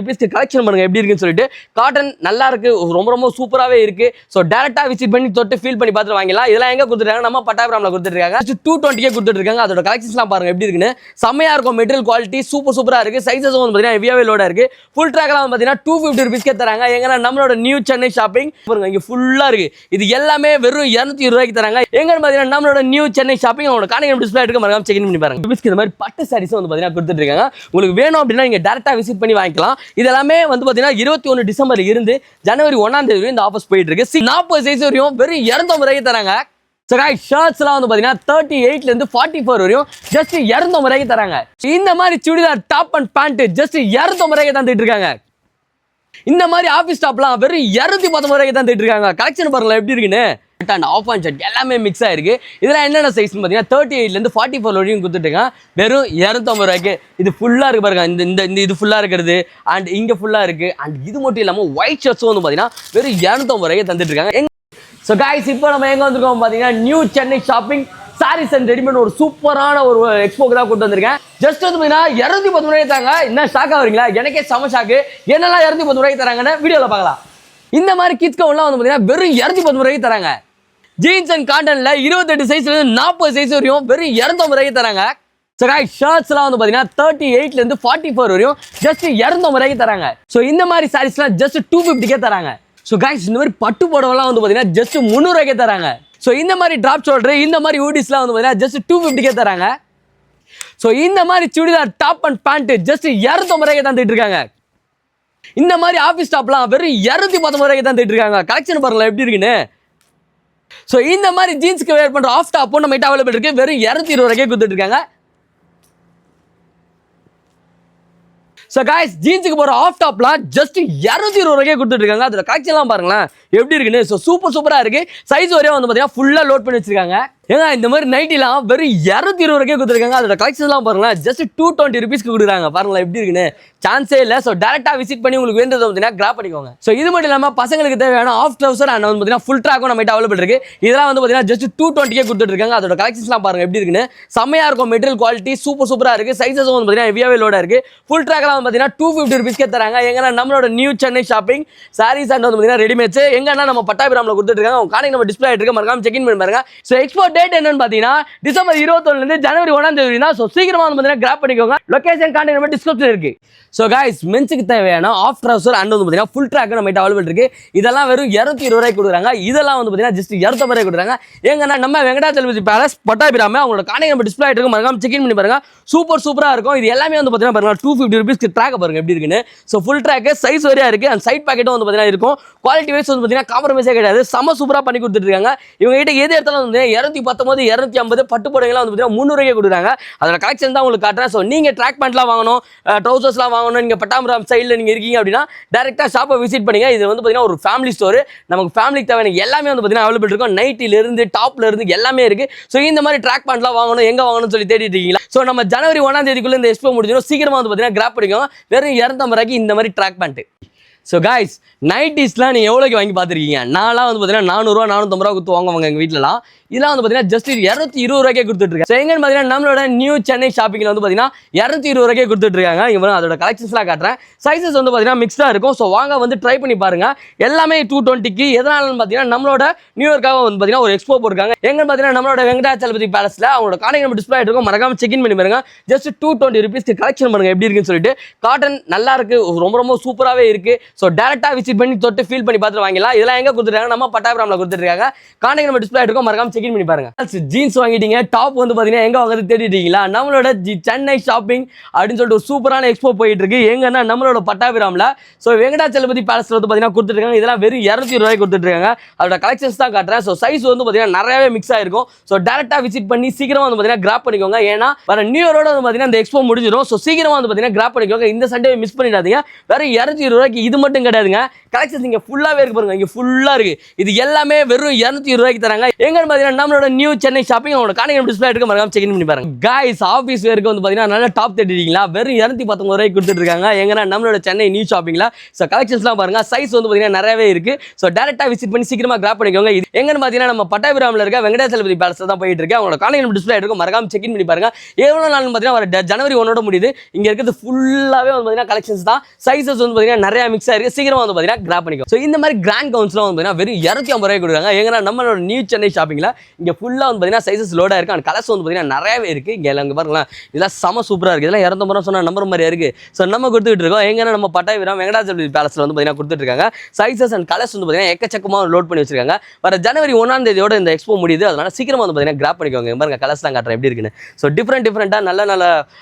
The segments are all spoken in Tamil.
பீஸ்க்கு கலெக்ஷன் பண்ணுங்க எப்படி இருக்குன்னு சொல்லிட்டு காட்டன் நல்லா இருக்கு ரொம்ப சூப்பராகவே இருக்கு ஸோ டேரக்டா விசிட் பண்ணி தொட்டு ஃபீல் பண்ணி பார்த்துட்டு வாங்கலாம் இதெல்லாம் எங்க கொடுத்துருக்காங்க நம்ம பட்டாபிராமில் கொடுத்துருக்காங்க 220 கொடுத்துருக்காங்க அதோட கலெக்ஷன்ஸ்லாம் பாருங்க எப்படி இருக்குன்னு செம்மையா இருக்கும் மெட்டீரியல் குவாலிட்டி சூப்பரா இருக்கு சைஸஸ் வந்து பார்த்தீங்கன்னா ஹெவியாவே லோடா இருக்கு ஃபுல் ட்ராக்லாம் வந்து பார்த்தீங்கன்னா 250 ருபீஸ்க்கே தராங்க எங்கன்னா நம்மளோட நியூ சென்னை ஷாப்பிங் பாருங்க இங்க ஃபுல்லா இருக்கு இது எல்லாமே வெறும் 220 ரூபாய்க்கு தராங்க எங்கன்னு பார்த்தீங்கன்னா நம்மளோட நியூ சென்னை ஷாப்பிங் அவங்களோட கான்டாக்ட் டிஸ்ப்ளே இருக்கு மறக்காம செக் பண்ணி பாருங்க ருபீஸ்க்கு இந்த மாதிரி பட்டு சாரீஸ் வந்து பார்த்தீங்கன்னா கொடுத்துருக்காங்க உங்களுக்கு வேணும் அப்படின்னா நீங்க டேரக்டா விசிட் பண்ணி வாங்கிக்கலாம் இதெல்லாமே வந்து பார்த்தீங்கன்னா 21 டிசம்பர் இருந்து ஜனவரி 1ஆம் தேதி இந்த ஆஃபர்ஸ் போயிட்டு இருக்கு 40 சைஸ் வரையும் வெறும் 250 ரூபாய்க்கு தராங்க ஸோ गाइस ஷர்ட்ஸ்லாம் வந்து பார்த்தீங்கன்னா 38 இருந்து 44 வரையும் ஜஸ்ட் 250 ரூபாய்க்கு தராங்க இந்த மாதிரி churidar top and pant just 250 ரூபாய்க்கு தந்துட்டு இருக்காங்க இந்த மாதிரி ஆஃபீஸ் டாப்லாம் வெறும் 219 ரூபாய்க்கு தந்துட்டு இருக்காங்க கலெக்ஷன் பாருங்களேன் எப்படி இருக்குன்னு அண்ட் ஆஃப் அண்ட் ஷர்ட் எல்லாமே மிக்ஸ் ஆயிருக்கு இதெல்லாம் என்னென்ன சைஸ்னு பார்த்தீங்கன்னா 38 இருந்து 44 வரையும் கொடுத்துட்டுங்க வெறும் 250 ரூபாய்க்கு இது ஃபுல்லாக இருக்கு பாருங்க இந்த இது ஃபுல்லாக இருக்கிறது அண்ட் இங்கே ஃபுல்லாக இருக்கு அண்ட் இது மட்டும் இல்லாமல் ஒயிட் ஷர்ட்ஸும் வந்து பார்த்தீங்கன்னா வெறும் 250 ரூபாய்க்கு தந்துட்டு இருக்காங்க ஸோ गाइस இப்போ நம்ம எங்கே வந்திருக்கோம் பார்த்தீங்கன்னா new Chennai shopping sarees and readymade ஒரு சூப்பரான ஒரு எக்ஸ்போக்கு தான் கூட்டு வந்திருக்கேன் ஜஸ்ட் வந்து பார்த்தீங்கன்னா 210 ரூபாய்க்கு தராங்க என்ன ஷாக் ஆகுறீங்களா எனக்கே செம ஷாக்கு என்னெல்லாம் 210 ரூபாய்க்கு தராங்கன்னு வீடியோவில் பார்க்கலாம் இந்த மாதிரி கிட்ஸ் கவுன்லாம் வந்து பார்த்தீங்கன்னா வெறும் 210 ரூபாய்க்கு தராங்க ஜீன்ஸ் அண்ட் காட்டன்ல 28 சைஸ்ல இருந்து 40 சைஸ் வரையும் வெறும் 250 ரூபாய்க்கு தராங்க ஸோ गाइस ஷர்ட்ஸ்லாம் வந்து பார்த்தீங்கன்னா 38 இருந்து 44 வரையும் ஜஸ்ட் 250 ரூபாய்க்கு தராங்க ஸோ இந்த மாதிரி சாரீஸ்லாம் ஜஸ்ட் 250க்கே தராங்க ஸோ गाइस இந்த மாதிரி பட்டு புடவைலாம் வந்து பார்த்தீங்கன்னா ஜஸ்ட் 300 ரூபாய்க்கே தராங்க ஸோ இந்த மாதிரி டிராப் ஷோல்டர் இந்த மாதிரி ஊடிஸ்லாம் வந்து பார்த்தீங்கன்னா ஜஸ்ட் 250க்கே தராங்க ஸோ இந்த மாதிரி churidar top and pant just 250 ரூபாய்க்கு தந்துட்டு இருக்காங்க இந்த மாதிரி ஆஃபீஸ் டாப்லாம் வெறும் 219 ரூபாய்க்கு தந்துட்டு இருக்காங்க கலெக்ஷன் பாருங்களேன் எப்படி இருக்குன்னு ஸோ இந்த மாதிரி ஜீன்ஸ்க்கு வேர் பண்ற ஆஃப் டாப்பும் நம்ம கிட்ட அவைலபிள் இருக்கு வெறும் 220 ரூபாய்க்கே கொடுத்துட்டு இருக்காங்க ஸோ गाइस ஜீன்ஸுக்கு போகிற ஆஃப் டாப்லாம் ஜஸ்ட் 220 ரூபாய்க்கே கொடுத்துட்டு இருக்காங்க அதோட கலெக்ஷன்லாம் பாருங்களேன் எப்படி இருக்குன்னு ஸோ சூப்பராக இருக்கு சைஸ் வரையும் வந்து பார்த்தீங்கன்னா ஃபுல்லாக லோட் பண்ணி வச்சிருக்காங்க ஏன்னா இந்த மாதிரி நைட்டிலாம் வெறும் 220 ரூபாய்க்கே கொடுத்துருக்காங்க அதோட கலெக்ஷன்லாம் பாருங்களேன் ஜஸ்ட் 220 ருபீஸ்க்கு கொடுக்குறாங்க பாருங்களேன் எப்படி இருக்குன்னு சான்ஸே இல்லை ஸோ டேரக்டா விசிட் பண்ணி உங்களுக்கு வேண்டது பார்த்தீங்கன்னா கிராப் பண்ணிக்கோங்க ஸோ இது மட்டும் இல்லாமல் பசங்களுக்கு தேவையான ஆஃப் ட்ரவுசர் அண்ட் வந்து பார்த்தீங்கன்னா ஃபுல் ட்ராக்கும் நம்ம அவைலபிள் இருக்கு இதெல்லாம் வந்து பார்த்தீங்கன்னா ஜஸ்ட் 220க்கே கொடுத்துட்டு இருக்காங்க அதோட கலெக்ஷன்ஸ்லாம் பாருங்க எப்படி இருக்குன்னு செம்மையா இருக்கும் மெட்டீரியல் குவாலிட்டி சூப்பராக இருக்கு சைஸஸ் வந்து பார்த்தீங்கன்னா ஹெவியாவே லோடா இருக்கு ஃபுல் ட்ராக்லாம் வந்து பார்த்தீங்கன்னா 250 ருபீஸ்க்கே தராங்க எங்கன்னா நம்மளோட new Chennai shopping sarees and வந்து பார்த்தீங்கன்னா ரெடிமேட்ஸ் எங்கன்னா நம்ம பட்டாபிராமில் கொடுத்துட்டு இருக்காங்க அவங்க கான்டாக்ட் நம்ம டிஸ்பிளே ஆகிட்டு மறக்காம செக் இன் பண்ணி பாருங்க ஸோ எக்ஸ்போர்ட் டேட் என்னன்னு பார்த்தீங்கன்னா டிசம்பர் 21 இருந்து ஜனவரி 1ஆம் தேதி தான் ஸோ சீக்கிரமா வந்து பார்த்தீங்கன்னா கிராப் பண்ணிக்கோங்க லொகேஷன் கான்டாக்ட் நம்பர் டிஸ்கிரிப்ஷன் இருக்கு ஸோ गाइस மென்ஸுக்கு தேவையான ஆஃப் ட்ரவுசர் அண்ட் வந்து பார்த்தீங்கன்னா ஃபுல் ட்ராக் நம்ம கிட்ட அவைலபிள் இருக்கு இதெல்லாம் வெறும் 220 ரூபாய்க்கு கொடுக்குறாங்க இதெல்லாம் வந்து பார்த்தீங்கன்னா ஜஸ்ட் 250 ரூபாய்க்கு கொடுக்குறாங்க எங்கன்னா நம்ம வெங்கடாச்சலபதி பேலஸ் பட்டாபிராம அவங்களோட கான்டாக்ட் நம்பர் டிஸ்பிளே ஆகிட்டு மறக்காம செக் இன் பண்ணி பாருங்க சூப்பராக இருக்கும் இது எல்லாமே வந்து பார்த்தீங்கன்னா பாருங்க 250 ருபீஸ்க்கு ட்ராக் பாருங்க எப்படி இருக்குன்னு ஸோ ஃபுல் ட்ராக் சைஸ் வரையா இருக்கு அண்ட் சைட் பாக்கெட்டும் வந்து பார்த்தீங்கன்னா இருக்கும் குவாலிட்டி வைஸ் வந்து பார்த்தீங்கன்னா காம்ப்ரமைஸே கிடையாது சூப்பராக பண்ணி கொடுத்துட்டு இருக்காங்க இவங்க கிட்ட எது இடத்துல வந்து 219 250 பட்டு புடவைலாம் வந்து பார்த்தீங்கன்னா 300 ரூபாய்க்கு கொடுக்குறாங்க அதோட கலெக்ஷன் தான் உங்களுக்கு காட்டுறேன் ஸோ நீங்க ட்ராக் பேண்ட்லாம் வாங்கணும் ட்ரௌசர்ஸ்லாம் வாங்கணும் நீங்க பட்டாபிராம் சைடில் நீங்க இருக்கீங்க அப்படின்னா டேரக்டா ஷாப்பை விசிட் பண்ணுங்க இது வந்து பார்த்தீங்கன்னா ஒரு ஃபேமிலி ஸ்டோர் நமக்கு ஃபேமிலிக்கு தேவையான எல்லாமே வந்து பார்த்தீங்கன்னா அவைலபிள் இருக்கும் நைட்டில இருந்து டாப்ல இருந்து எல்லாமே இருக்கு ஸோ இந்த மாதிரி ட்ராக் பேண்ட்லாம் வாங்கணும் எங்க வாங்கணும்னு சொல்லி தேடிட்டு இருக்கீங்களா ஸோ நம்ம ஜனவரி 1ஆம் தேதிக்குள்ள இந்த எக்ஸ்போ முடிஞ்சிடும் சீக்கிரமா வந்து பார்த்தீங்கன்னா கிராப் பண்ணிக்கோங்க வெறும் 250 ரூபாய்க்கு இந்த மாதிரி ட்ராக் பேண்ட் ஸோ गाइस நைட்டிஸ்லாம் நீங்கள் எவ்வளோக்கு வாங்கி பார்த்துருக்கீங்க நான்லாம் வந்து பார்த்தீங்கன்னா 400 ரூபா 450 ரூபா கொடுத்து வாங்குவாங்க எங்கள் வீட்டிலலாம் இதெல்லாம் வந்து பார்த்தீங்கன்னா ஜஸ்ட் 220 ரூபாய்க்கே கொடுத்துட்ருக்காங்க ஸோ எங்கன்னு பார்த்தீங்கன்னா நம்மளோட நியூ சென்னை ஷாப்பிங்கில் வந்து பார்த்தீங்கன்னா 220 ரூபாய்க்கே கொடுத்துட்ருக்காங்க இங்கே அதோட கலெக்ஷன்ஸ்லாம் காட்டுறேன் சைஸஸ் வந்து பார்த்தீங்கன்னா மிக்ஸ்டாக இருக்கும் ஸோ வாங்க வந்து ட்ரை பண்ணி பாருங்க எல்லாமே 220க்கு எதனாலன்னு பார்த்தீங்கன்னா நம்மளோட நியூயார்க்காக வந்து பார்த்தீங்கன்னா ஒரு எக்ஸ்போ போயிருக்காங்க எங்கன்னு பார்த்தீங்கன்னா நம்மளோட வெங்கடாச்சலபதி பேலஸில் அவங்களோட கான்டாக்ட் நம்பர் டிஸ்பிளே இருக்கும் மறக்காம செக் இன் பண்ணி பாருங்க ஜஸ்ட் 220 ருபீஸ்க்கு கலெக்ஷன் பண்ணுங்க எப்படி இருக்குன்னு சொல்லிட்டு காட்டன் நல்லா இருக்கு ரொம்ப சூப்பராகவே இருக்கு ஸோ டேரக்டா விசிட் பண்ணி தொட்டு ஃபீல் பண்ணி பார்த்துட்டு வாங்கலாம் இதெல்லாம் எங்க கொடுத்துருக்காங்க நம்ம பட்டாபிராமில் கொடுத்துருக்காங்க கான்டாக்ட் நம்பர் டிஸ்பிளே இருக்கும் மறக்காம செக் இன் பண்ணி பாருங்க ஜீன்ஸ் வாங்கிட்டீங்க டாப் வந்து பார்த்தீங்கன்னா எங்க வாங்குறது தேடிட்டீங்களா நம்மளோட சென்னை ஷாப்பிங் அப்படின்னு சொல்லிட்டு ஒரு சூப்பரான எக்ஸ்போ போயிட்டு இருக்கு எங்கன்னா நம்மளோட பட்டாபிராமில் ஸோ வெங்கடாச்சலபதி பேலஸ்ல வந்து பார்த்தீங்கன்னா கொடுத்துருக்காங்க இதெல்லாம் வெறும் 220 ரூபாய்க்கு கொடுத்துருக்காங்க அதோட கலெக்ஷன்ஸ் தான் காட்டுறேன் ஸோ சைஸ் வந்து பார்த்தீங்கன்னா நிறையவே மிக்ஸ் ஆயிருக்கும் ஸோ டேரக்டா விசிட் பண்ணி சீக்கிரமா வந்து பார்த்தீங்கன்னா கிராப் பண்ணிக்கோங்க ஏன்னா வர நியூ இயரோட வந்து பார்த்தீங்கன்னா இந்த எக்ஸ்போ முடிஞ்சிடும் ஸோ சீக்கிரமா வந்து பார்த்தீங்கன்னா கிராப் பண்ணிக்கோங்க இந்த சண்டே மிஸ் பண்ணிடாதீங்க வெறும் 220 ரூபாய்க்கு இது மட்டும் கிடையாதுங்க கலெக்ஷன்ஸ் இங்க ஃபுல்லாவே இருக்கு பாருங்க இங்க ஃபுல்லா இருக்கு இது எல்லாமே வெறும் 220 ரூபாய்க்கு தராங்க எங்கன்னு பார்த்தீங்கன்னா பார்த்தீங்கன்னா நம்மளோட நியூ சென்னை ஷாப்பிங் அவங்களோட கான்டாக்ட் டிஸ்ப்ளே இருக்கு, மறக்காம செக் பண்ணி பாருங்க. கைஸ் ஆஃபீஸ் வேருக்கு வந்து பார்த்தீங்கன்னா நல்ல டாப் தேடிட்டீங்களா, வெறும் 219 ரூபாய்க்கு கொடுத்துட்டு இருக்காங்க. எங்கன்னா நம்மளோட சென்னை நியூ ஷாப்பிங்ல ஸோ கலெக்ஷன்ஸ்லாம் பாருங்க, சைஸ் வந்து பார்த்தீங்கன்னா நிறையவே இருக்கு. ஸோ டேரக்டா விசிட் பண்ணி சீக்கிரமா கிராப் பண்ணிக்கோங்க. இது எங்கன்னு பார்த்தீங்கன்னா நம்ம பட்டாபிராமில் இருக்க வெங்கடாச்சலபதி பேலஸ்ல தான் போயிட்டு இருக்கு. அவங்களோட கான்டாக்ட் டிஸ்ப்ளே இருக்கும், மறக்காம செக் பண்ணி பாருங்க. எவ்வளோ நாள் பார்த்தீங்கன்னா ஒரு ஜனவரி 1 முடியுது. இங்க இருக்கிறது ஃபுல்லாவே வந்து பார்த்தீங்கன்னா கலெக்ஷன்ஸ் தான். சைஸஸ் வந்து பார்த்தீங்கன்னா நிறைய மிக்ஸ் ஆயிருக்கு. சீக்கிரமா வந்து பார்த்தீங்கன்னா கிராப் பண்ணிக்கோ. ஸோ இந்த மாதிரி கிராண்ட் கவுன்ஸ்லாம் வந்து பார்த்தீங்கன்னா வெறும் 250 ரூபாய்க்கு கொடுக்குறாங்க. எங்கன்னா நம்மளோட நியூ சென்னை ஷாப்பிங்ல இங்க ஃபுல்லா வந்து பார்த்தீங்கன்னா சைஸஸ் லோடா இருக்கு. அண்ட் கலர்ஸ் வந்து பார்த்தீங்கன்னா நிறையவே இருக்கு. இங்க எல்லாம் பாருங்களேன், இதெல்லாம் செம சூப்பரா இருக்கு. இதெல்லாம் 250 ரூபா சொன்னா நம்பர் மாதிரியா இருக்கு. ஸோ நம்ம கொடுத்துட்டு இருக்கோம். எங்கன்னா நம்ம பட்டாபிராம் வெங்கடாச்சலபதி பேலஸ்ல வந்து பார்த்தீங்கன்னா கொடுத்துட்டு இருக்காங்க. சைஸஸ் அண்ட் கலர்ஸ் வந்து பார்த்தீங்கன்னா எக்கச்சக்கமா லோட் பண்ணி வச்சிருக்காங்க. வர ஜனவரி 1 தேதியோட இந்த எக்ஸ்போ முடியுது. அதனால சீக்கிரமா வந்து பார்த்தீங்கன்னா கிராப் பண்ணிக்கோங்க. பாருங்க கலர்ஸ் தான் காட்டுறேன் எப்படி இருக்குன்னு. ஸோ டிஃப்ரெண்டா நல்ல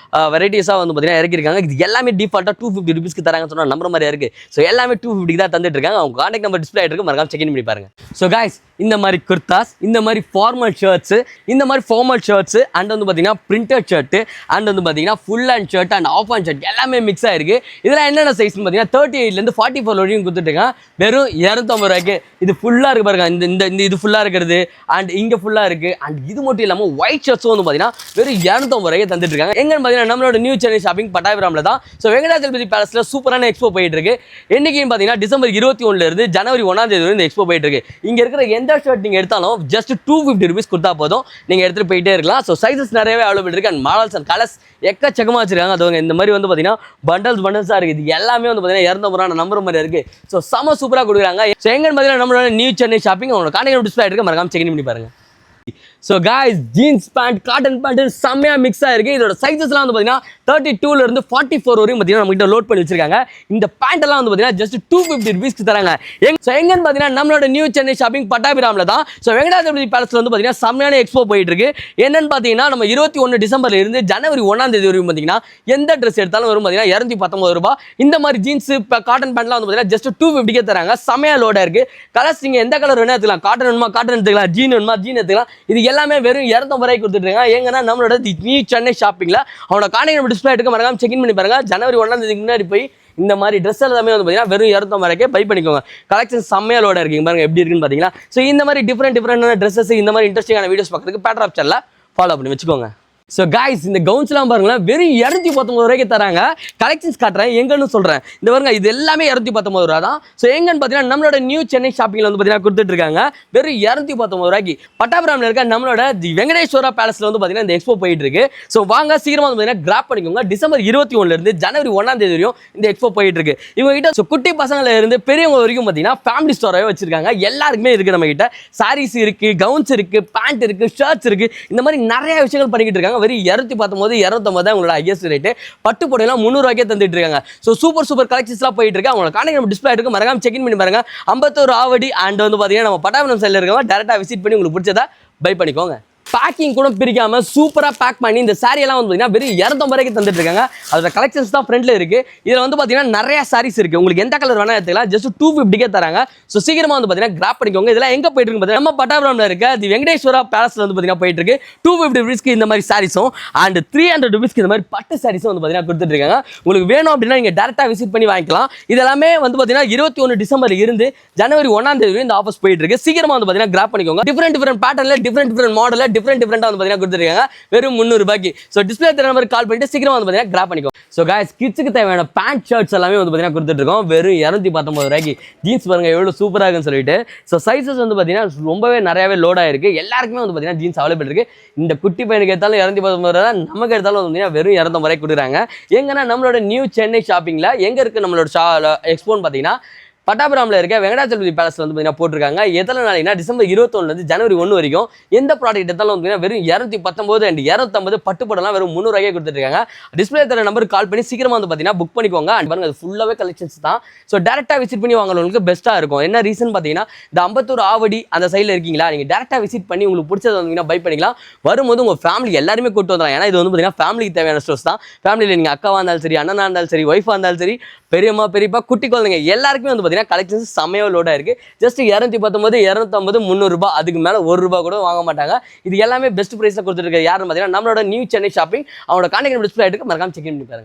வெரைட்டிஸா வந்து பார்த்தீங்கன்னா இறக்கிருக்காங்க. இது எல்லாமே டிஃபால்ட்டா 250 ரூபீஸ்க்கு தராங்க சொன்னா நம்பர் மாதிரியா இருக்கு. ஸோ எல்லாமே 250 தான் தந்துட்டு இருக்காங்க. அவங்க கான்டாக்ட் நம்பர் டிஸ்ப்ளே ஆயிட்டு இருக்கு, மறக்காம செக் பண்ணி பாருங்க. ஸோ கைஸ் இந்த மாதிரி குர்தாஸ், இந்த மாதிரி ஃபார்மல் ஷர்ட்ஸ், இந்த மாதிரி ஃபார்மல் ஷர்ட்ஸ் அண்ட் வந்து பார்த்தீங்கன்னா பிரிண்டட் ஷர்ட் அண்ட் வந்து பார்த்தீங்கன்னா full and shirt and half and shirt எல்லாமே மிக்ஸ் ஆயிருக்கு. இதெல்லாம் என்னென்ன சைஸ்னு பார்த்தீங்கன்னா 38 44 வரையும் கொடுத்துட்டுங்க. வெறும் 250 ரூபாய்க்கு. இது ஃபுல்லாக இருக்கு பாருங்க. இந்த இது ஃபுல்லாக இருக்கிறது அண்ட் இங்கே ஃபுல்லாக இருக்கு. அண்ட் இது மட்டும் இல்லாமல் ஒயிட் ஷர்ட்ஸும் வந்து பார்த்தீங்கன்னா வெறும் 250 ரூபாய்க்கு தந்துட்டு இருக்காங்க. எங்கன்னு பார்த்தீங்கன்னா நம்மளோட நியூ சென்னை ஷாப்பிங் பட்டாபிராம்ல தான். ஸோ வெங்கடாச்சலபதி பேலஸ்ல சூப்பரான எக்ஸ்போ போயிட்டு இருக்கு. என்னைக்குன்னு பார்த்தீங்கன்னா டிசம்பர் 21 இருந்து ஜனவரி 1 தேதி வரை இந்த எக்ஸ்போ போயிட்டு இருக்கு. இங்க இருக்கிற எந்த ஷர்ட் நீங்க எடுத்தாலும் ஜஸ்ட் 250 ரூபீஸ் கொடுத்தா போதும், நீங்க எடுத்துட்டு போயிட்டே இருக்கலாம். ஸோ சைஸஸ் நிறையவே அவைலபிள் இருக்கு. அண்ட் மாடல்ஸ் அண்ட் கலர்ஸ் எக்கச்சக்கமா வச்சிருக்காங்க. அதுவங்க இந்த மாதிரி வந்து பார்த்தீங்கன்னா பண்டல்ஸா இருக்கு. இது எல்லாமே வந்து பார்த்தீங்கன்னா 250 ரூபா நம்பர் மாதிரி இருக்கு. ஸோ செம சூப்பரா கொடுக்குறாங்க. ஸோ எங்கன்னு பார்த்தீங்கன்னா நம்மளோட நியூ சென்னை ஷாப்பிங் அவங்களோட கான்டாக்ட் டிஸ்ப்ளே இருக்கு, மறக்காம செக் பண்ணி பாருங்க. So guys jeans pant cotton pant செம்மையாக மிக்ஸ் ஆயிருக்கு. இதோட சைஸஸ்லாம் வந்து பார்த்தீங்கன்னா 32 இருந்து 44 வரையும் பார்த்தீங்கன்னா நம்மகிட்ட லோட் பண்ணி வச்சிருக்காங்க. இந்த பேண்ட் எல்லாம் வந்து பார்த்தீங்கன்னா ஜஸ்ட் 250 ரூபீஸ்க்கு தராங்க. எங்கன்னு பார்த்தீங்கன்னா நம்மளோட நியூ சென்னை ஷாப்பிங் பட்டாபிராம்ல தான். ஸோ வெங்கடாச்சலபதி பேலஸ்ல வந்து பார்த்தீங்கன்னா செம்மையான எக்ஸ்போ போயிட்டு இருக்கு. என்னன்னு பார்த்தீங்கன்னா நம்ம 21 டிசம்பர்ல இருந்து ஜனவரி 1 தேதி வரையும் பார்த்தீங்கன்னா எந்த ட்ரெஸ் எடுத்தாலும் வரும் பார்த்தீங்கன்னா 219 ரூபாய். இந்த மாதிரி ஜீன்ஸ் காட்டன் பேண்ட்லாம் வந்து பார்த்தீங்கன்னா ஜஸ்ட் 250 தராங்க. செம்மையா லோடா இருக்கு. கலர்ஸ் நீங்க எந்த கலர் வேணா எடுத்துக்கலாம். காட்டன் வேணுமா காட்டன் எடுத்துக்கலாம், ஜீன் வேணுமா ஜீன் எடுத்துக்கலாம். இது எல்லாமே வெறும் 250 ரூபாய்க்கு கொடுத்துட்டு இருக்காங்க. எங்கன்னா நம்மளோட நியூ சென்னை ஷாப்பிங்ல அவனோட கான்டாக்ட் டிஸ்ப்ளே எடுக்க மறக்காம செக் பண்ணி பாருங்க. ஜனவரி 1 தேதிக்கு முன்னாடி போய் இந்த மாதிரி ட்ரெஸ் எல்லாமே வந்து பார்த்தீங்கன்னா வெறும் 250 ரூபாய்க்கு பை பண்ணிக்கோங்க. கலெக்ஷன் செம்மையா லோடா இருக்கீங்க பாருங்க எப்படி இருக்குன்னு பார்த்தீங்கன்னா. ஸோ இந்த மாதிரி டிஃப்ரெண்டான ட்ரெஸ்ஸஸ், இந்த மாதிரி இன்ட்ரெஸ்டிங்கான வீடியோஸ் பார்க்கறதுக்கு பேட்டர் ஆப் சேனலை ஃபாலோ பண்ணி வச்சுக்கோங்க. ஸோ காய்ஸ் இந்த கவுன்ஸ்லாம் பாருங்களேன் வெறும் 219 ரூபாய்க்கு தராங்க. கலெக்ஷன்ஸ் காட்டுறேன் எங்கன்னு சொல்கிறேன். இந்த பாருங்க இது எல்லாமே 219 ரூபா தான். ஸோ எங்கன்னு பார்த்தீங்கன்னா நம்மளோட நியூ சென்னை ஷாப்பிங்கில் வந்து பார்த்தீங்கன்னா கொடுத்துட்டு இருக்காங்க வெறும் 219 ரூபாய்க்கு. பட்டாபிராமில் இருக்க நம்மளோட தி வெங்கடேஸ்வரா பேலஸ்ல வந்து பார்த்தீங்கன்னா இந்த எக்ஸ்போ போயிட்டு இருக்கு. ஸோ வாங்க சீக்கிரமாக வந்து பார்த்தீங்கன்னா கிராப் பண்ணிக்கோங்க. டிசம்பர் 21 இருந்து ஜனவரி 1 தேதி வரையும் இந்த எக்ஸ்போ போயிட்டு இருக்கு. இவங்க கிட்ட ஸோ குட்டி பசங்கள இருந்து பெரியவங்க வரைக்கும் பார்த்தீங்கன்னா ஃபேமிலி ஸ்டோராகவே வச்சிருக்காங்க. எல்லாருக்குமே இருக்கு. நம்ம கிட்ட சாரீஸ் இருக்கு, கவுன்ஸ் இருக்கு, பேண்ட் இருக்கு, ஷர்ட்ஸ் இருக்கு. இந்த மாதிரி நிறைய விஷயங்கள் பண்ணிக்கிட்டு இருக்காங்க. வெறும் 219 250 உங்களோட ஹையஸ்ட் ரேட். பட்டு புடவைலாம் 300 ரூபாய்க்கே தந்துட்டு இருக்காங்க. ஸோ சூப்பர் கலெக்ஷன்ஸ்லாம் போயிட்டு இருக்கு. அவங்களோட கான்டாக்ட் டிஸ்ப்ளே இருக்கு, மறக்காம செக் பண்ணி பாருங்க. 51 ஆவடி அண்ட் வந்து பார்த்தீங்கன்னா நம்ம பட்டாபிராம் சைடில் இருக்கவங்க டேரக்டாக விசிட் பண்ணி உங்களுக்கு பிடிச்சதா பை பண்ணிக்கோங்க. பேக்கிங் கூட பிரிக்காம சூப்பரா பேக் பண்ணி இந்த சாரி எல்லாம் வந்து பார்த்தீங்கன்னா வெறும் 250 ரூபாய்க்கு தந்துட்டு இருக்காங்க. அதோட கலெக்ஷன்ஸ் தான் ஃப்ரண்ட்ல இருக்கு. இதுல வந்து பார்த்தீங்கன்னா நிறைய சாரீஸ் இருக்கு. உங்களுக்கு எந்த கலர் வேணா எடுத்துக்கலாம். ஜஸ்ட் 250 தராங்க. ஸோ சீக்கிரமா வந்து பார்த்தீங்கன்னா கிராப் பண்ணிக்கோங்க. இதெல்லாம் எங்க போயிட்டு இருக்கு பார்த்தீங்கன்னா நம்ம பட்டாபிராம்ல இருக்க தி வெங்கடேஸ்வரா பேலஸ்ல வந்து பார்த்தீங்கன்னா போயிட்டு இருக்கு. 250 ரூபீஸ்க்கு இந்த மாதிரி சாரீஸும் அண்ட் 300 ரூபீஸ்க்கு இந்த மாதிரி பட்டு சாரீஸும் வந்து பார்த்தீங்கன்னா கொடுத்துட்டு இருக்காங்க. உங்களுக்கு வேணும் அப்படின்னா நீங்க டேரக்டா விசிட் பண்ணி வாங்கிக்கலாம். இதெல்லாமே வந்து பார்த்தீங்கன்னா 21 டிசம்பர்ல இருந்து ஜனவரி 1 தேதி இந்த ஆஃபர்ஸ் போயிட்டு இருக்கு. சீக்கிரமா வந்து பார்த்தீங்கன்னா கிராப் பண்ணிக்கோங்க. டிஃபரெண்ட் பேட்டர்ல டிஃபரெண்ட் மாடல்ல டிஃபரெண்டா வந்து பார்த்தீங்கன்னா கொடுத்துருக்காங்க வெறும் 300 ரூபாய்க்கு. ஸோ டிஸ்பிளே நம்பருக்கு கால் பண்ணிட்டு சீக்கிரமா வந்து பார்த்தீங்கன்னா கிராப் பண்ணிக்கோ. ஸோ காய்ஸ் கிட்ஸுக்கு தேவையான பேண்ட் ஷர்ட்ஸ் எல்லாமே வந்து பார்த்தீங்கன்னா கொடுத்துட்டு இருக்கோம் வெறும் 219 ரூபாய்க்கு. ஜீன்ஸ் பாருங்க எவ்வளோ சூப்பராக இருக்குன்னு சொல்லிட்டு. ஸோ சைஸஸ் வந்து பார்த்தீங்கன்னா ரொம்பவே நிறையவே லோட் ஆயிருக்கு. எல்லாருக்குமே வந்து பார்த்தீங்கன்னா ஜீன்ஸ் அவைலபிள் இருக்கு. இந்த குட்டி பையனுக்கு எடுத்தாலும் 219 ரூபா, நமக்கு எடுத்தாலும் வந்து பார்த்தீங்கன்னா வெறும் 250 ரூபாய்க்கு கொடுக்குறாங்க. எங்கன்னா நம்மளோட நியூ சென்னை ஷாப்பிங்ல எங்க இருக்கு நம்மளோட எக்ஸ்போன்னு பார்த்தீங்கன்னா பட்டாபிராமில் இருக்க வெங்கடாச்சலபதி பேலஸ்ல வந்து பார்த்தீங்கன்னா போட்டிருக்காங்க. எத்தனை நாளைக்குனா டிசம்பர் 21 இருந்து ஜனவரி 1 வரைக்கும் எந்த ப்ராடக்ட் எடுத்தாலும் வந்து வெறும் 219 அண்ட் 250 பட்டு படம்லாம் வெறும் 300 ரூபாய்க்கே கொடுத்துருக்காங்க. டிஸ்பிளே தர நம்பருக்கு கால் பண்ணி சீக்கிரமா வந்து பார்த்தீங்கன்னா புக் பண்ணிக்கோங்க. அண்ட் பாருங்க அது ஃபுல்லாவே கலெக்ஷன்ஸ் தான். ஸோ டேரக்டா விசிட் பண்ணி வாங்குறவங்களுக்கு பெஸ்ட்டாக இருக்கும். என்ன ரீசன் பார்த்தீங்கன்னா இந்த 51 ஆவடி அந்த சைடில் இருக்கீங்களா, நீங்கள் டேரக்டாக விசிட் பண்ணி உங்களுக்கு பிடிச்சது வந்தீங்கன்னா பை பண்ணிக்கலாம். வரும்போது உங்கள் ஃபேமிலி எல்லாருமே கூட்டு வந்துடலாம். ஏன்னா இது வந்து பார்த்தீங்கன்னா ஃபேமிலிக்கு தேவையான ஸ்டோர்ஸ் தான். ஃபேமிலியில் நீங்கள் அக்காவாக இருந்தாலும் சரி, அண்ணனாக இருந்தாலும் சரி, ஒய்ஃபாக இருந்தாலும் சரி, பெரியம்மா பெரியப்பா குட்டி குழந்தைங்க எல்லாருக்குமே வந்து பார்த்தீங்கன்னா கலெக்ஷன்ஸ் செம்மையாக லோடா இருக்கு. ஜஸ்ட் 219 250 300 ரூபாய், அதுக்கு மேலே 1 ரூபாய் கூட வாங்க மாட்டாங்க. இது எல்லாமே பெஸ்ட் ப்ரைஸில் கொடுத்துட்டு இருக்காரு யாருன்னு பார்த்தீங்கன்னா நம்மளோட நியூ சென்னை ஷாப்பிங். அவனோட கான்டாக்ட் டிஸ்ப்ளே ஆயிட்டு மறக்காம செக் பண்ணி பாருங்க.